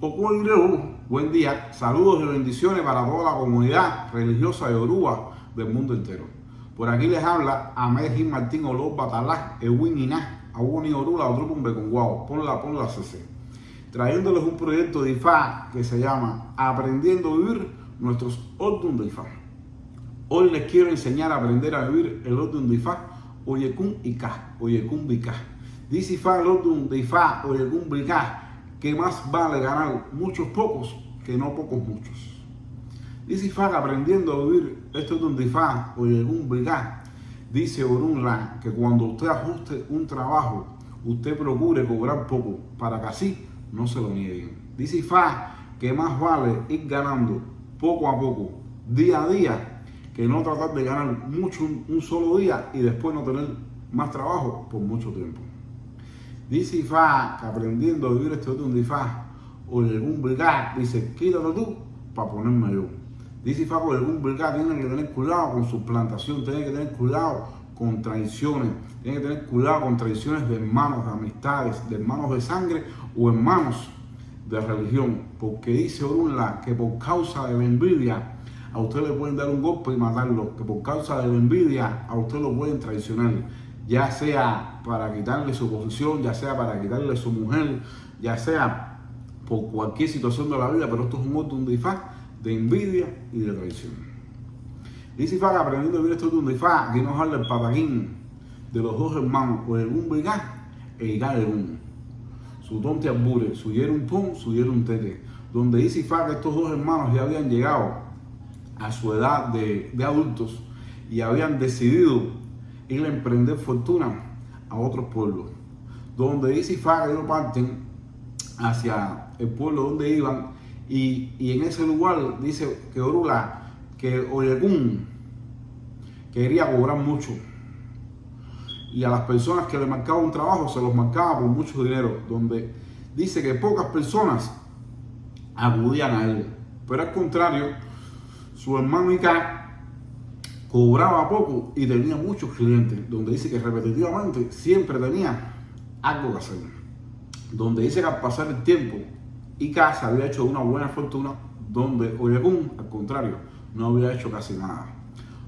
Okoireu, buen día, saludos y bendiciones para toda la comunidad religiosa de Yoruba del mundo entero. Por aquí les habla Ahmed Martín Olor Batalá, Ewin Iná, Awuni Orula, Odrupumbe con Guau, ponla CC. Trayéndoles un proyecto de IFA que se llama Aprendiendo a Vivir Nuestros Ordun de IFA. Hoy les quiero enseñar a aprender a vivir el Ordun de IFA, Oyekun Ika, Oyekun Bika. Dice IFA el Ordun de IFA, Oyekun Bika, que más vale ganar muchos pocos que no pocos muchos. Dice IFA que aprendiendo a vivir este Ordun de IFA, Oyekun Bika, dice Orunla que cuando usted ajuste un trabajo, usted procure cobrar poco para que así no se lo nieguen. Dice IFA que más vale ir ganando poco a poco, día a día, que no tratar de ganar mucho un solo día y después no tener más trabajo por mucho tiempo. Dice IFA que aprendiendo a vivir este Ordun de IFA, Oyekun Bika, dice quítate tú para ponerme yo. Dice IFA que Oyekun Bika tiene que tener cuidado con su plantación, tiene que tener cuidado con traiciones, tiene que tener cuidado con traiciones de hermanos, de amistades, de hermanos de sangre o hermanos de religión, porque dice Orunla que por causa de la envidia a usted le pueden dar un golpe y matarlo, que por causa de la envidia a usted lo pueden traicionar, ya sea para quitarle su posición, ya sea para quitarle su mujer, ya sea por cualquier situación de la vida, pero esto es un Ordun de IFA de envidia y de traición. Dice IFA que aprendiendo a vivir este Ordun de IFA, aquí nos habla el pataquín de los dos hermanos, Oyekun Bika e Ikaegun. Su tonte albure, su yerun pon, su yerun tete, donde dice IFA que estos dos hermanos ya habían llegado a su edad de adultos y habían decidido ir a emprender fortuna a otros pueblos, donde dice IFA que ellos parten hacia el pueblo donde iban y en ese lugar dice que Orula, que Oyekun quería cobrar mucho y a las personas que le marcaba un trabajo se los marcaba por mucho dinero, donde dice que pocas personas acudían a él, pero al contrario, su hermano Ika cobraba poco y tenía muchos clientes, donde dice que repetitivamente siempre tenía algo que hacer, donde dice que al pasar el tiempo Ika se había hecho una buena fortuna, donde Oyekun al contrario no había hecho casi nada,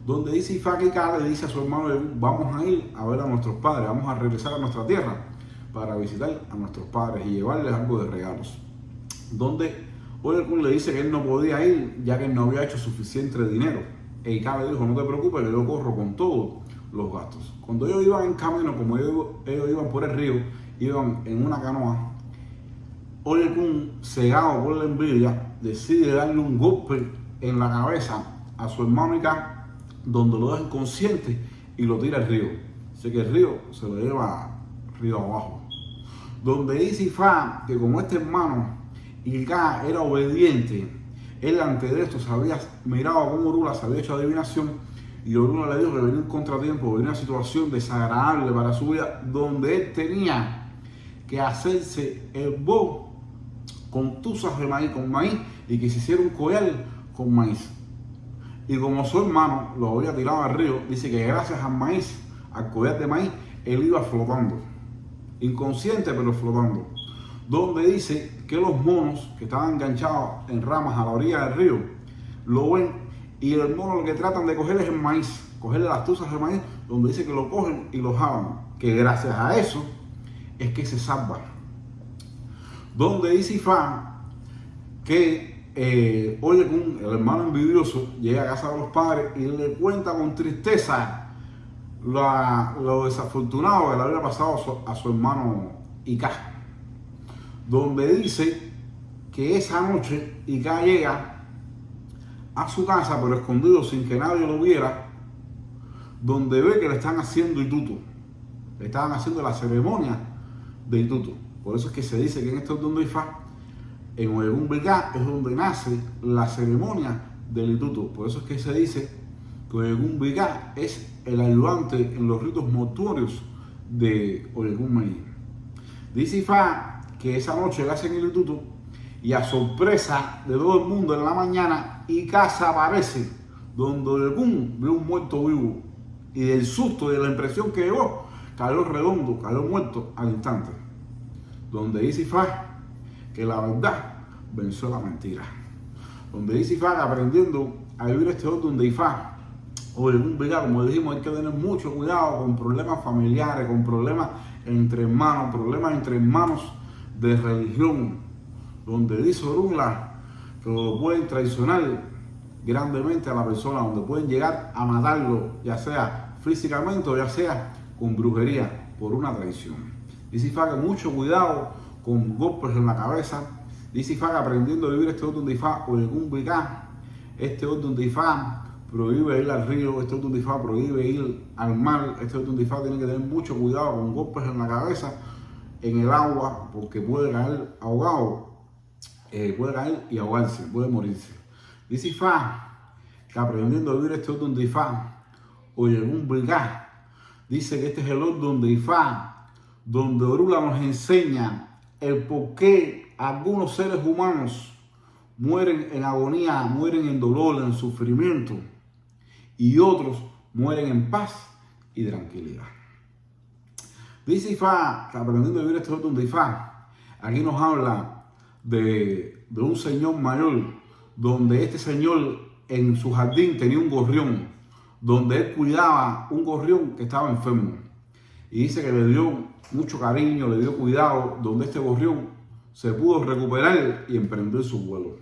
donde dice IFA que Ika le dice a su hermano Oyekun, vamos a ir a ver a nuestros padres, vamos a regresar a nuestra tierra para visitar a nuestros padres y llevarles algo de regalos, donde Oyekun le dice que él no podía ir ya que él no había hecho suficiente dinero. E Ika le dijo, no te preocupes, que yo corro con todos los gastos. Cuando ellos iban en camino, como ellos iban por el río, iban en una canoa, Oyekun, cegado por la envidia, decide darle un golpe en la cabeza a su hermano Ika, donde lo deja inconsciente y lo tira al río. Así que el río se lo lleva río abajo. Donde dice IFA que como este hermano Ika era obediente, él ante de esto se había mirado como Orula se había hecho adivinación y Orula le dijo que venía un contratiempo, venía una situación desagradable para su vida, donde él tenía que hacerse el bo con tuzas de maíz, con maíz, y que se hiciera un collar con maíz. Y como su hermano lo había tirado al río, dice que gracias al maíz, al collar de maíz, él iba flotando, inconsciente pero flotando, donde dice que los monos que estaban enganchados en ramas a la orilla del río lo ven y el mono lo que tratan de coger es el maíz, cogerle las tuzas de maíz, donde dice que lo cogen y lo jalan, que gracias a eso es que se salva. Donde dice IFA que Oyekun, el hermano envidioso, llega a casa de los padres y le cuenta con tristeza lo desafortunado que le había pasado a su hermano Ika, donde dice que esa noche Ika llega a su casa pero escondido sin que nadie lo viera, donde ve que le están haciendo itutu, le estaban haciendo la ceremonia de itutu. Por eso es que se dice que en este Ordun de IFA, en Oyekun Bika, es donde nace la ceremonia del itutu. Por eso es que se dice que Oyekun Bika es el ayudante en los ritos mortuorios de Oyekun Meñi. Dice IFA que esa noche le hacen el itutu y a sorpresa de todo el mundo en la mañana Ika se aparece donde Oyekun ve un muerto vivo y del susto y de la impresión que llevó cayó redondo, cayó muerto al instante. Donde dice IFA que la verdad venció la mentira. Donde dice Ifá, aprendiendo a vivir este orden de Ifá, o en un vida, como dijimos, hay que tener mucho cuidado con problemas familiares, con problemas entre hermanos de religión, donde dice Orunla que lo pueden traicionar grandemente a la persona, donde pueden llegar a matarlo, ya sea físicamente o ya sea con brujería, por una traición. Dice Ifá que mucho cuidado con golpes en la cabeza. Dice Ifá que aprendiendo a vivir este orden de Ifá o en un Vicá, este orden de Ifá prohíbe ir al río, este orden de Ifá prohíbe ir al mar, este orden de Ifá tiene que tener mucho cuidado con golpes en la cabeza, en el agua, porque puede caer ahogado, puede caer y ahogarse, puede morirse. Dice Ifá que aprendiendo a vivir este orden de Ifá o en un Vicá, dice que este es el orden de Ifá, donde Orula nos enseña el por qué algunos seres humanos mueren en agonía, mueren en dolor, en sufrimiento, y otros mueren en paz y tranquilidad. Dice Ifá, que aprendiendo a vivir este orden de Ifá, aquí nos habla de un señor mayor, donde este señor en su jardín tenía un gorrión, donde él cuidaba un gorrión que estaba enfermo. Y dice que le dio mucho cariño, le dio cuidado, donde este gorrión se pudo recuperar y emprender su vuelo.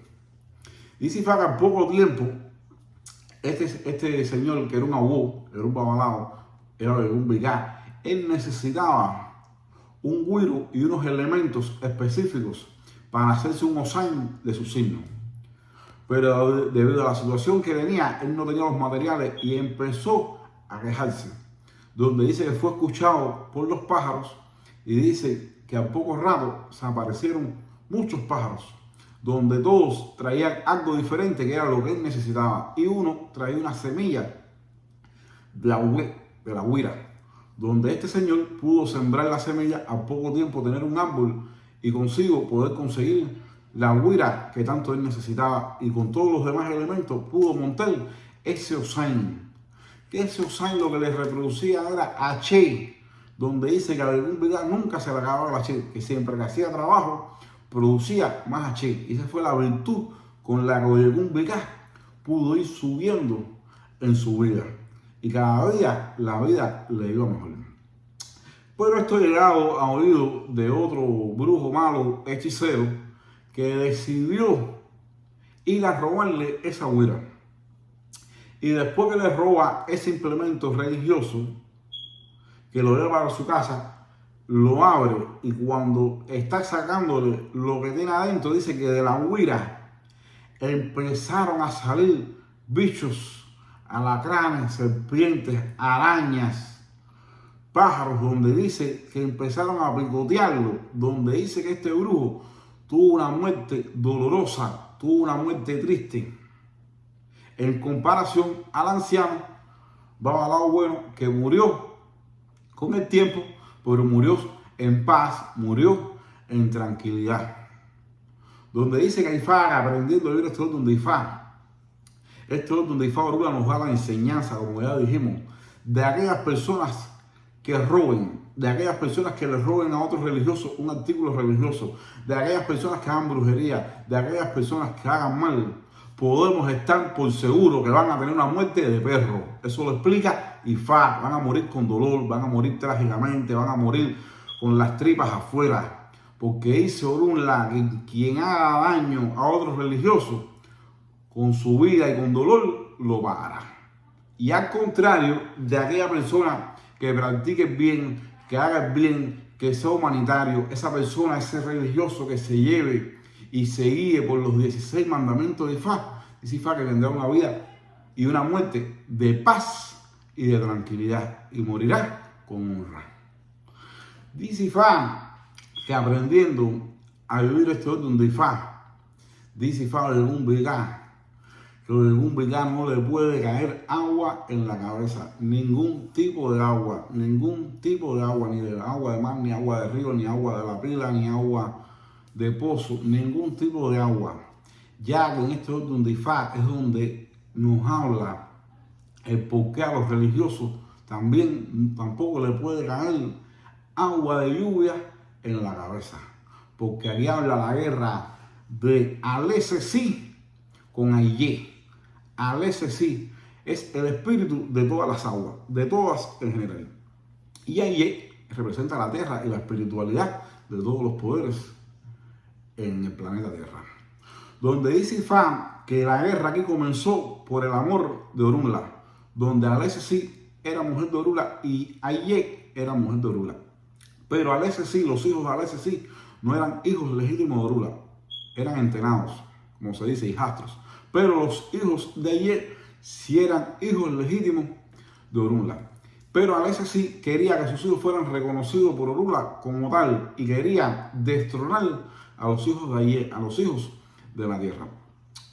Dice Ifá que al poco tiempo, este señor, que era un abú, era un babalao, era un Vicá, él necesitaba un güiro y unos elementos específicos para hacerse un osain de su signo. Pero debido a la situación que tenía, él no tenía los materiales y empezó a quejarse. Donde dice que fue escuchado por los pájaros y dice que al poco rato se aparecieron muchos pájaros, donde todos traían algo diferente que era lo que él necesitaba. Y uno traía una semilla de la güira, donde este señor pudo sembrar la semilla, a poco tiempo tener un árbol y consigo poder conseguir la güira que tanto él necesitaba, y con todos los demás elementos pudo montar ese osain. Que ese osain lo que le reproducía era H, donde dice que a algún Vicá nunca se le acababa el H, que siempre que hacía trabajo producía más H. Y esa fue la virtud con la que algún Vicá pudo ir subiendo en su vida. Y cada día la vida le iba mejor. Pero esto llegado a oído de otro brujo malo, hechicero, que decidió ir a robarle esa güira. Y después que le roba ese implemento religioso, que lo lleva para su casa, lo abre y cuando está sacándole lo que tiene adentro, dice que de la güira empezaron a salir bichos, alacranes, serpientes, arañas, pájaros, donde dice que empezaron a picotearlo, donde dice que este brujo tuvo una muerte dolorosa, tuvo una muerte triste, en comparación al anciano babalao bueno, que murió con el tiempo, pero murió en paz, murió en tranquilidad. Donde dice que Ifá, aprendiendo a vivir este orden de Ifá, este orden de Ifá Orula nos da la enseñanza, como ya dijimos, de aquellas personas que roben, de aquellas personas que le roben a otros religiosos un artículo religioso, de aquellas personas que hagan brujería, de aquellas personas que hagan mal, podemos estar por seguro que van a tener una muerte de perro. Eso lo explica Ifá. Van a morir con dolor, van a morir trágicamente, van a morir con las tripas afuera. Porque dice Orunla que quien haga daño a otros religiosos, con su vida y con dolor, lo pagará. Y al contrario de aquella persona que practique el bien, que haga el bien, que sea humanitario, esa persona, ese religioso que se lleve y se guíe por los 16 mandamientos de Ifá, dice Ifá que tendrá una vida y una muerte de paz y de tranquilidad y morirá con honra. Dice Ifá que aprendiendo a vivir este orden de Ifá, dice Ifá de un Vicá, que algún Vicá no le puede caer agua en la cabeza, ningún tipo de agua, ni de agua de mar, ni agua de río, ni agua de la pila, ni agua de pozo, ningún tipo de agua. Ya que en este orden de Ifá es donde nos habla el por qué a los religiosos tampoco le puede caer agua de lluvia en la cabeza. Porque aquí habla la guerra de Alesesí con Aye. Alesesí es el espíritu de todas las aguas, de todas en general. Y Aye representa la tierra y la espiritualidad de todos los poderes en el planeta Tierra. Donde dice Ifá que la guerra aquí comenzó por el amor de Orunla, donde Alesesí era mujer de Orunla y Aye era mujer de Orunla. Pero Alesesí, los hijos de Alesesí, no eran hijos legítimos de Orunla, eran entenados, como se dice, hijastros. Pero los hijos de Aye sí eran hijos legítimos de Orunla. Pero Alesesí quería que sus hijos fueran reconocidos por Orunla como tal y quería destronar a los hijos de Aye, a los hijos de la tierra.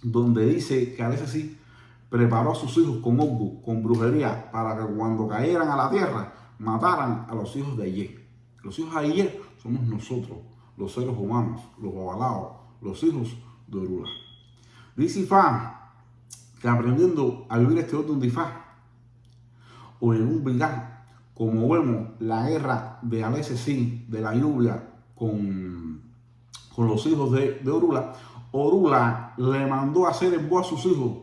Donde dice que Alesesí preparó a sus hijos con Ogu, con brujería, para que cuando cayeran a la tierra mataran a los hijos de Aye. Los hijos de Aye somos nosotros, los seres humanos, los babalaos, los hijos de Orunla. Dice Ifá que aprendiendo a vivir este orden de Ifá, o en un Bilgá, como vemos la guerra de Alesesí, de la lluvia, con los hijos de Orunla, Orunla le mandó a hacer el bo a sus hijos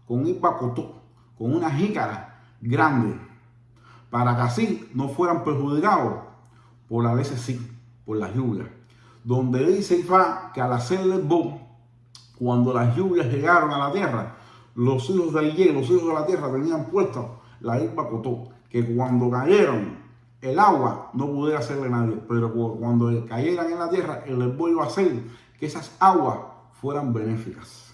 con Ibacotó, con una jícara grande, para que así no fueran perjudicados por la Alesesí, por las lluvias. Donde dice Ifá que al hacerle el bo, cuando las lluvias llegaron a la tierra, los hijos de Aye, los hijos de la tierra, tenían puesto la Ibacotó, que cuando cayeron el agua no pudiera hacerle nadie, pero cuando cayeran en la tierra, el herbo iba a hacer que esas aguas fueran benéficas.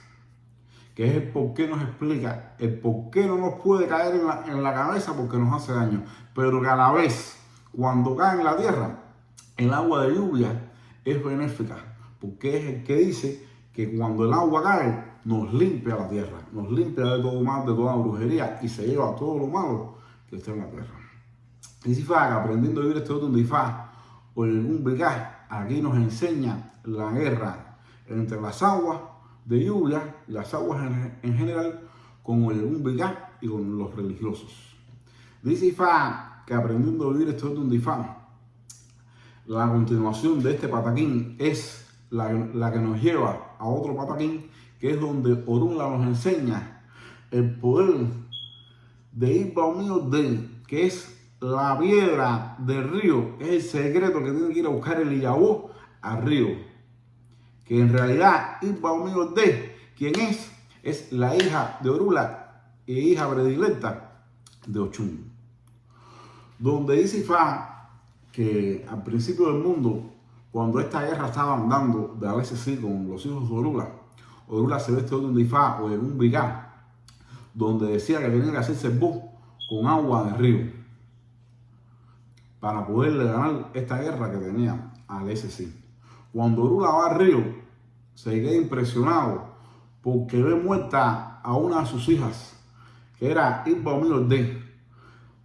Que es el por qué nos explica, el por qué no nos puede caer en la cabeza porque nos hace daño, pero que a la vez, cuando cae en la tierra, el agua de lluvia es benéfica, porque es el que dice que cuando el agua cae, nos limpia la tierra, nos limpia de todo mal, de toda brujería y se lleva todo lo malo que está en la tierra. Dice Ifá que aprendiendo a vivir este orden de Ifá o en un Bilgá, aquí nos enseña la guerra entre las aguas de lluvia y las aguas en general, con el un Bilgá y con los religiosos. Dice Ifá que aprendiendo a vivir este orden de Ifá, la continuación de este pataquín es la que nos lleva a otro pataquín, que es donde Orunla nos enseña el poder de Ibaumiode, que es la piedra del río, que es el secreto que tiene que ir a buscar el Iyabó al río. Que en realidad Ibaumiode, quien es la hija de Orunla e hija predilecta de Ochun. Donde dice Ifá que al principio del mundo, cuando esta guerra estaba andando de Alesesí con los hijos de Orunla, Orunla se ve este orden de Ifá o en un Bilgá, donde decía que tenía que hacerse el bo con agua de río para poderle ganar esta guerra que tenía Alesesí. Cuando Orunla va al río, se queda impresionado porque ve muerta a una de sus hijas, que era Ibaumiode,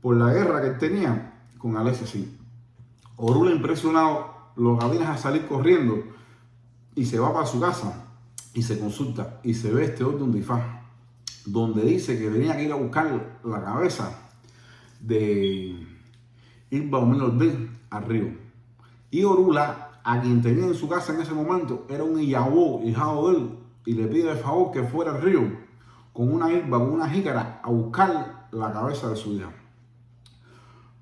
por la guerra que él tenía con Alesesí. Orunla, impresionado, lo avina a salir corriendo y se va para su casa y se consulta y se ve este orden de Ifá, donde dice que tenía que ir a buscar la cabeza de Ibaumiode al río. Y Orunla, a quien tenía en su casa en ese momento, era un Iyabó, hijado de él, y le pide el favor que fuera al río con una irba, con una jícara, a buscar la cabeza de su hija.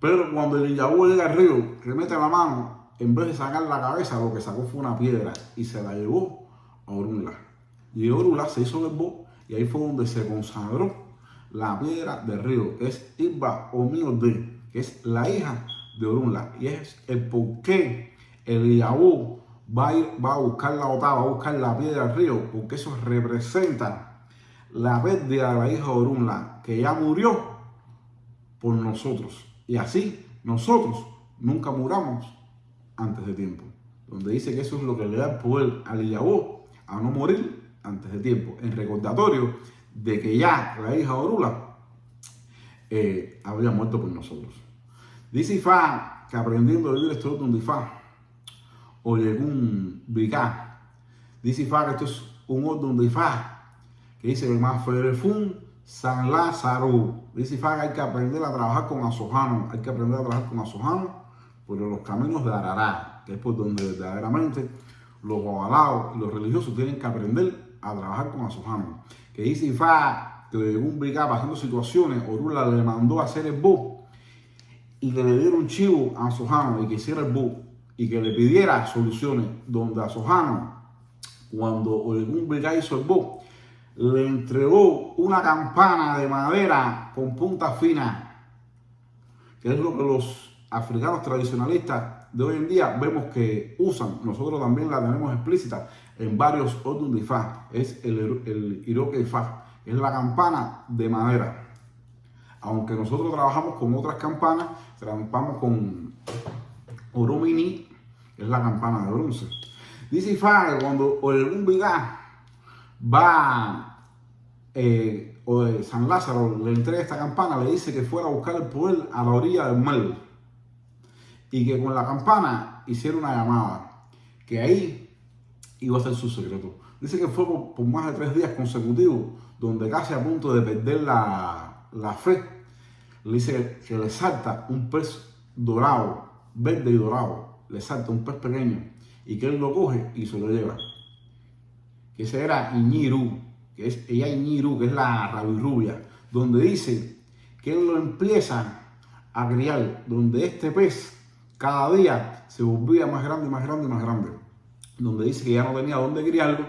Pero cuando el Iyabó llega al río, que mete la mano, en vez de sacar la cabeza, lo que sacó fue una piedra y se la llevó a Orunla. Y Orunla se hizo el bo y ahí fue donde se consagró la piedra del río, que es Ibaumiode, que es la hija de Orunla. Y es el por qué el Iyabó va a buscar la otava, va a buscar la piedra del río, porque eso representa la pérdida de la hija de Orunla, que ya murió por nosotros. Y así nosotros nunca muramos antes de tiempo. Donde dice que eso es lo que le da el poder al Iyabó a no morir antes de tiempo. En recordatorio de que ya la hija de Orunla había muerto por nosotros. Dice Ifá que aprendiendo a vivir este orden de Ifá, o un Bilgá, dice Ifá que esto es un orden de Ifá, que dice que más Ferefún San Lázaro. Dice Ifá que hay que aprender a trabajar con Asojano, hay que aprender a trabajar con Asojano por los caminos de Arará, que es por donde verdaderamente los babalaos y los religiosos tienen que aprender a trabajar con Asojano. Que dice Ifá que un brigá pasando situaciones, Orula le mandó a hacer el bo y que le dieron chivo a Asojano y que hiciera el bo y que le pidiera soluciones, donde Asojano, cuando algún brigá hizo el bo, le entregó una campana de madera con punta fina, que es lo que los africanos tradicionalistas de hoy en día vemos que usan. Nosotros también la tenemos explícita en varios Odun de Ifá. Es el Iroque Ifá, es la campana de madera. Aunque nosotros trabajamos con otras campanas, trabajamos con Oromini, que es la campana de bronce. Dice Ifá que cuando algún brigá va o de San Lázaro le entrega esta campana, le dice que fuera a buscar el poder a la orilla del mar y que con la campana hiciera una llamada, que ahí iba a ser su secreto. Dice que fue por más de 3 días consecutivos, donde casi a punto de perder la fe. Le dice que le salta un pez dorado, verde y dorado, le salta un pez pequeño y que él lo coge y se lo lleva. Que ese era Iñiru, que es ella Iñiru, que es la rabirrubia, donde dice que él lo empieza a criar, donde este pez cada día se volvía más grande, más grande, más grande, donde dice que ya no tenía dónde criarlo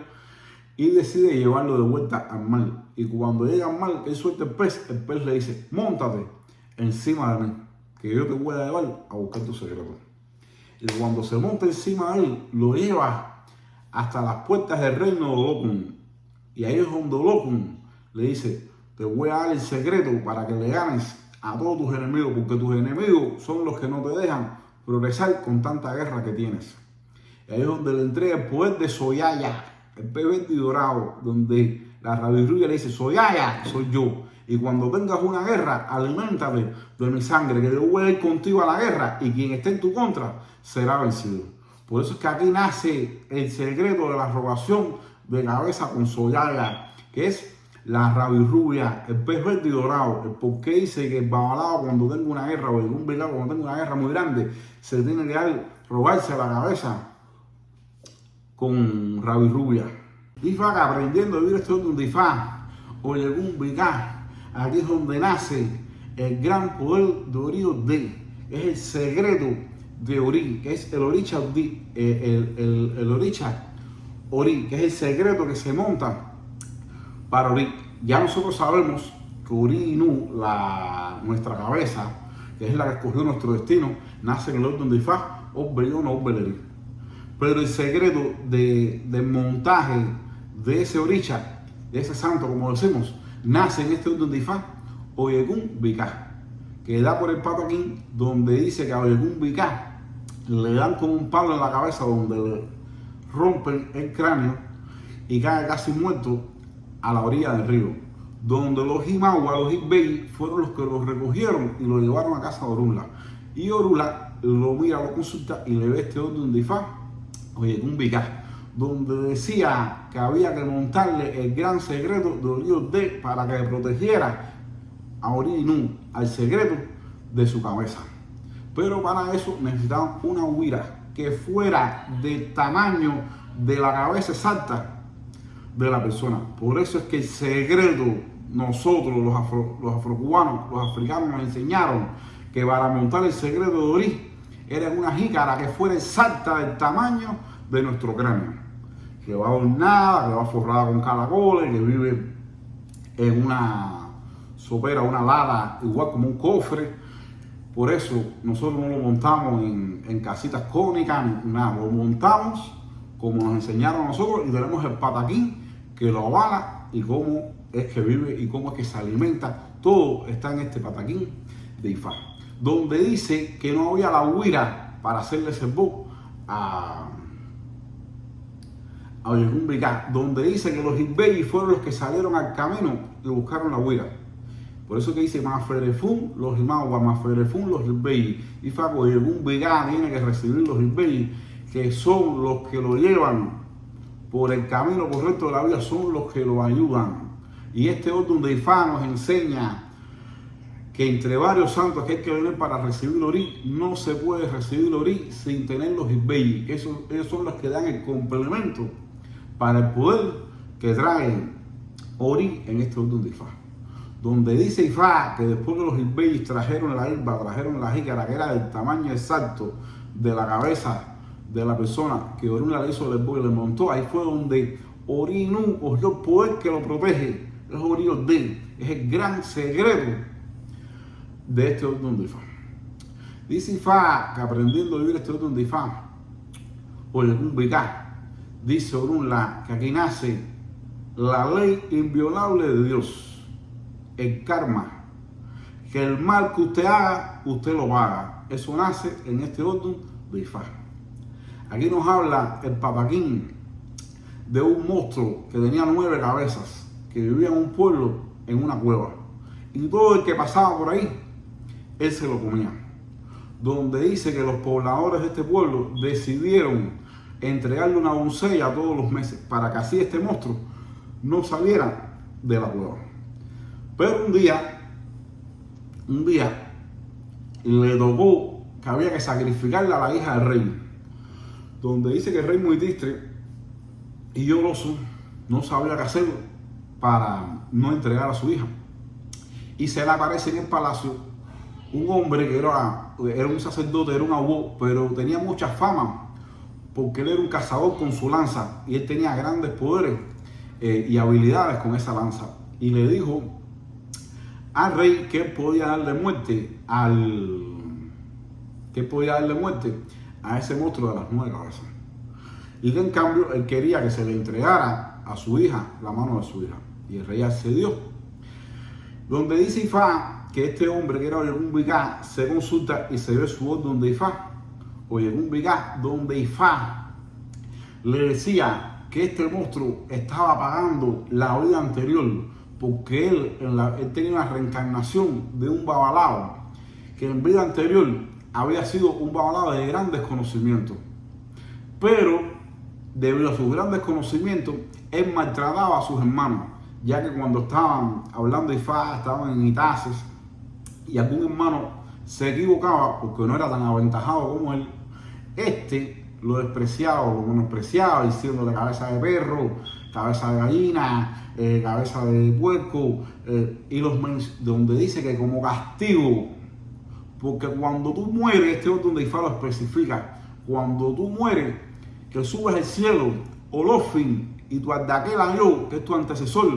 y decide llevarlo de vuelta al mar. Y cuando llega al mar, él suelta el pez le dice: móntate encima de mí, que yo te voy a llevar a buscar tu secreto. Y cuando se monta encima de él, lo lleva hasta las puertas del reino de Olokun. Y ahí es donde Olokun le dice: te voy a dar el secreto para que le ganes a todos tus enemigos, porque tus enemigos son los que no te dejan progresar con tanta guerra que tienes. Y ahí es donde le entrega el poder de Soyaya, el pez verde y dorado, donde la rabirrubia le dice: Soyaya, soy yo. Y cuando tengas una guerra, aliméntate de mi sangre, que yo voy a ir contigo a la guerra y quien esté en tu contra será vencido. Por eso es que aquí nace el secreto de la robación de cabeza con Soyaya, que es la rabirrubia, el pez verde y dorado. El por qué dice que el babalao, cuando tenga una guerra, o algún brigado cuando tenga una guerra muy grande, se tiene que robarse la cabeza con rabirrubia. Ifá, que aprendiendo a vivir este Odun de Ifá, o algún brigado, aquí es donde nace el gran poder de Ori Ode. Es el secreto de Ori, que es el Oricha Odi, el Oricha Ori, que es el secreto que se monta para Ori. Ya nosotros sabemos que Ori Inu, nuestra cabeza, que es la que escogió nuestro destino, nace en el Odun de Ifá, Obbelion o Obbeleri. Pero el secreto del montaje de ese Oricha, de ese santo, como decimos, nace en este Odun de Ifá, Oyegun Bika, que da por el Pataquín, donde dice que a Oyegun Bika le dan con un palo en la cabeza, donde le rompen el cráneo y cae casi muerto a la orilla del río, donde los Himawa, los Hibei, fueron los que lo recogieron y lo llevaron a casa de Orula. Y Orula lo mira, lo consulta y le ve este Odun de Ifá, Oyegun Bika, donde decía que había que montarle el gran secreto de Ori Ode para que protegiera a Ori Inu, al secreto de su cabeza. Pero para eso necesitaban una huira que fuera del tamaño de la cabeza exacta de la persona. Por eso es que el secreto, nosotros los afrocubanos, los africanos, nos enseñaron que para montar el secreto de Ori era una jícara que fuera exacta del tamaño de nuestro cráneo, que va adornada, que va forrada con caracoles, que vive en una sopera, una lata, igual como un cofre. Por eso nosotros no lo montamos en casitas cónicas, nada, lo montamos como nos enseñaron a nosotros y tenemos el pataquín que lo avala y cómo es que vive y cómo es que se alimenta. Todo está en este pataquín de Ifá, donde dice que no había la huira para hacerle servó a Oyegun Bika, donde dice que los Hibei fueron los que salieron al camino y buscaron la huira. Por eso que dice Maferefun, los Himawa, Maferefun, los Hibei. Y Faco Oyegun Bika tiene que recibir los Hibei, que son los que lo llevan por el camino correcto de la vida, son los que lo ayudan. Y este Odun de Ifá nos enseña que entre varios santos que hay que venir para recibir Orí, no se puede recibir Orí sin tener los Isbeyi, que ellos son los que dan el complemento para el poder que trae Orí en este orden de Ifá. Donde dice Ifá que después que los Isbeyi trajeron la Irba, trajeron la jícara, que era del tamaño exacto de la cabeza de la persona que Orunla le hizo el Isbo y le montó, ahí fue donde Orí Nu cogió el poder que lo protege. Es Orí Orden, es el gran secreto de este orden de Ifá. Dice Ifá que aprendiendo a vivir este orden de Ifá, o el Bicá, dice Orunla que aquí nace la ley inviolable de Dios, el karma, que el mal que usted haga, usted lo paga. Eso nace en este orden de Ifá. Aquí nos habla el Papaquín de un monstruo que tenía 9 cabezas, que vivía en un pueblo, en una cueva. Y todo el que pasaba por ahí, él se lo comía. Donde dice que los pobladores de este pueblo decidieron entregarle una doncella todos los meses para que así este monstruo no saliera de la cueva. Pero un día le tocó que había que sacrificarle a la hija del rey. Donde dice que el rey muy triste y lloroso no sabía qué hacer para no entregar a su hija. Y se le aparece en el palacio un hombre que era un sacerdote, era un abogado, pero tenía mucha fama porque él era un cazador con su lanza y él tenía grandes poderes y habilidades con esa lanza. Y le dijo al rey que él podía darle muerte a ese monstruo de las 9 cabezas. Y que en cambio él quería que se le entregara a su hija, la mano de su hija. Y el rey accedió. Donde dice Ifá que este hombre que era Oyegún Bicá se consulta y se ve su orden de Ifá. Oyegún Bicá, donde Ifá le decía que este monstruo estaba pagando la vida anterior porque él tenía una reencarnación de un babalao, que en vida anterior había sido un babalao de grandes conocimientos. Pero debido a sus grandes conocimientos, él maltrataba a sus hermanos, ya que cuando estaban hablando de Ifá, estaban en itaces, y algún hermano se equivocaba porque no era tan aventajado como él, lo despreciaba o lo menospreciaba, diciéndole cabeza de perro, cabeza de gallina, cabeza de puerco, donde dice que como castigo, porque cuando tú mueres, este orden de Ifá lo especifica, cuando tú mueres, que subes al cielo, Olofin y tu Ardaquela yo, que es tu antecesor,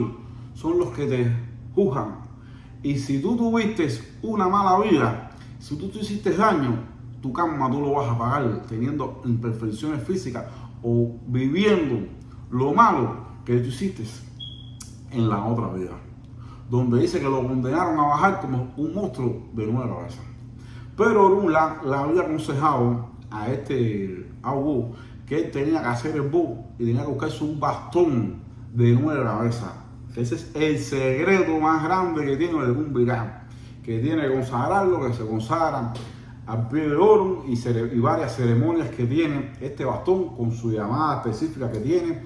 son los que te juzgan. Y si tú tuviste una mala vida, si tú te hiciste daño, tu karma tú lo vas a pagar teniendo imperfecciones físicas o viviendo lo malo que tú hiciste en la otra vida. Donde dice que lo condenaron a bajar como un monstruo de 9 cabezas. Pero Orunla le había aconsejado a este Abu que él tenía que hacer el bu y tenía que buscarse un bastón de 9 cabezas. Ese es el secreto más grande que tiene el Bicá, que tiene que consagrarlo, que se consagran al pie de oro y varias ceremonias que tiene este bastón con su llamada específica que tiene,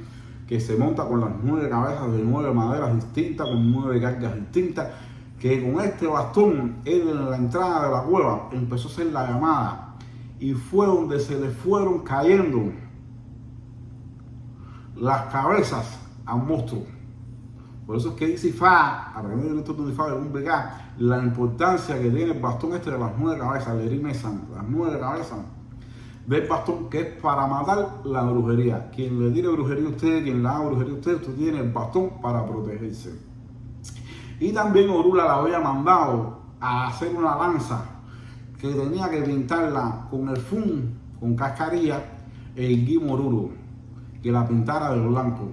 que se monta con las 9 cabezas de 9 maderas distintas, con 9 cargas distintas, que con este bastón él en la entrada de la cueva empezó a hacer la llamada y fue donde se le fueron cayendo las cabezas al monstruo. Por eso es que dice Ifá, aprendiendo el estudio de Ifá de un Bicá, la importancia que tiene el bastón de las 9 cabezas, el Erimesan, las 9 cabezas del bastón, que es para matar la brujería. Quien le tire brujería a usted, quien la haga brujería a usted tiene el bastón para protegerse. Y también Orunla le había mandado a hacer una lanza que tenía que pintarla con el fun, con cascarilla, el Guimoruro, que la pintara de blanco.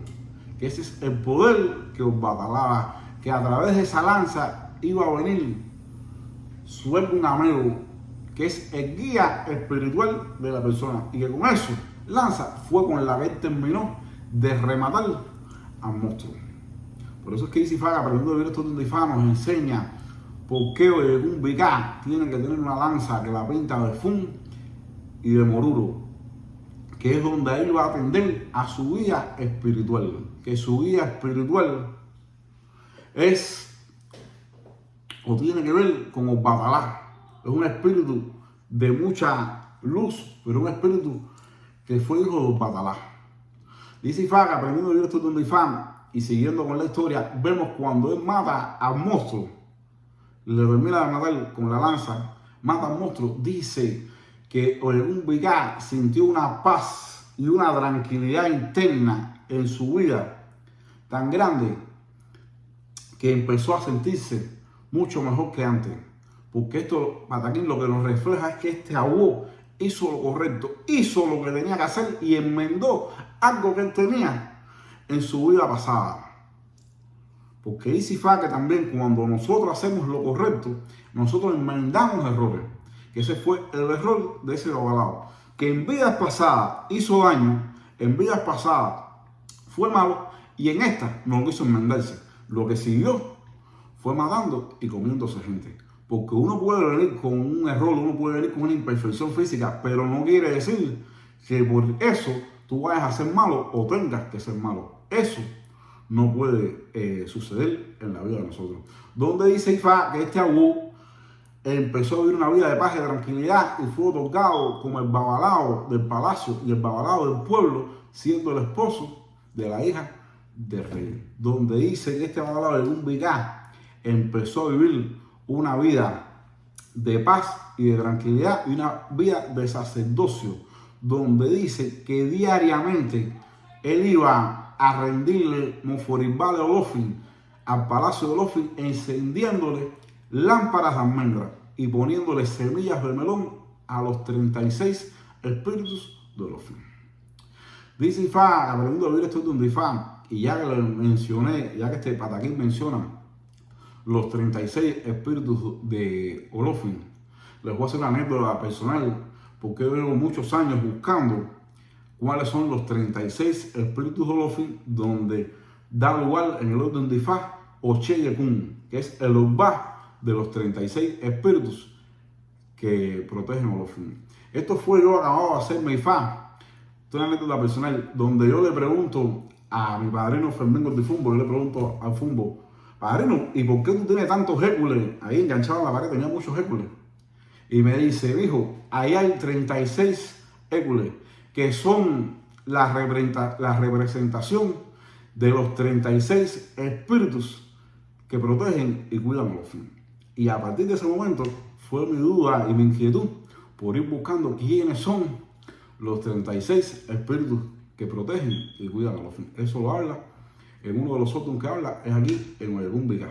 Que ese es el poder que os batalaba, que a través de esa lanza iba a venir su amigo, que es el guía espiritual de la persona, y que con eso, lanza fue con la que él terminó de rematar al monstruo. Por eso es que dice Ifá, aprendiendo a vivir esto donde Ifá nos enseña por qué un Bicá tiene que tener una lanza que la pinta de fun y de moruro, que es donde él va a atender a su guía espiritual, que su guía espiritual es o tiene que ver con el Batalá. Es un espíritu de mucha luz, pero un espíritu que fue hijo de Batalá. Dice Ifá que aprendiendo a vivir esto de Ifá y siguiendo con la historia, vemos cuando él mata al monstruo, le termina de matar con la lanza, mata al monstruo, dice que Oregún Vicá sintió una paz y una tranquilidad interna en su vida tan grande que empezó a sentirse mucho mejor que antes. Porque esto, Pataquín, lo que nos refleja es que este Abuó hizo lo correcto, hizo lo que tenía que hacer y enmendó algo que él tenía en su vida pasada. Porque dice Ifá que también cuando nosotros hacemos lo correcto, nosotros enmendamos errores. Que ese fue el error de ese babalao. Que en vidas pasadas hizo daño, en vidas pasadas fue malo y en esta no quiso enmendarse. Lo que siguió fue matando y comiéndose gente. Porque uno puede venir con un error, uno puede venir con una imperfección física, pero no quiere decir que por eso tú vayas a ser malo o tengas que ser malo. Eso no puede suceder en la vida de nosotros. Donde dice Ifá que este Abuó empezó a vivir una vida de paz y de tranquilidad y fue otorgado como el babalao del palacio y el babalao del pueblo, siendo el esposo de la hija del rey. Donde dice que este babalao de Oregún Vicá empezó a vivir una vida de paz y de tranquilidad y una vida de sacerdocio, donde dice que diariamente él iba a rendirle Moforimbal de Olofin al palacio de Olofin, encendiéndole lámparas de almendra y poniéndole semillas de melón a los 36 espíritus de Olofin. Dice Ifá, aprendiendo a vivir esto de Ifá, y ya que lo mencioné, ya que este Pataquín menciona los 36 espíritus de Olofin, les voy a hacer una anécdota personal, porque yo llevo muchos años buscando cuáles son los 36 espíritus de Olofin, donde da lugar en el orden de Ifá Ocheyekun, que es el Ogbá de los 36 espíritus que protegen a Olofin. Esto fue yo acabado de hacerme Ifá. Esto es una anécdota personal, donde yo le pregunto a mi padrino Fermín Gordifumbo, yo le pregunto al Fumbo, padrino, ¿y por qué tú tienes tantos Hércules ahí enganchados a la pared? Tenía muchos Hércules. Y me dice, hijo, ahí hay 36 Hércules, que son la representación de los 36 espíritus que protegen y cuidan a Olofin. Y a partir de ese momento fue mi duda y mi inquietud por ir buscando quiénes son los 36 espíritus que protegen y cuidan a Olofin. Eso lo habla en uno de los otros que habla, es aquí en Oregún Vicá.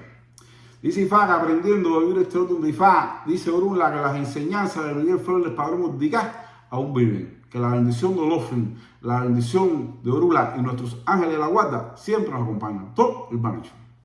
Dice Ifá que aprendiendo a vivir este orden de Ifá, dice Orunla que las enseñanzas de Miguel Flores Padrón Ordicá aún viven. Que la bendición de Olofin, la bendición de Orunla y nuestros ángeles de la guarda siempre nos acompañan. Todo el Banacho.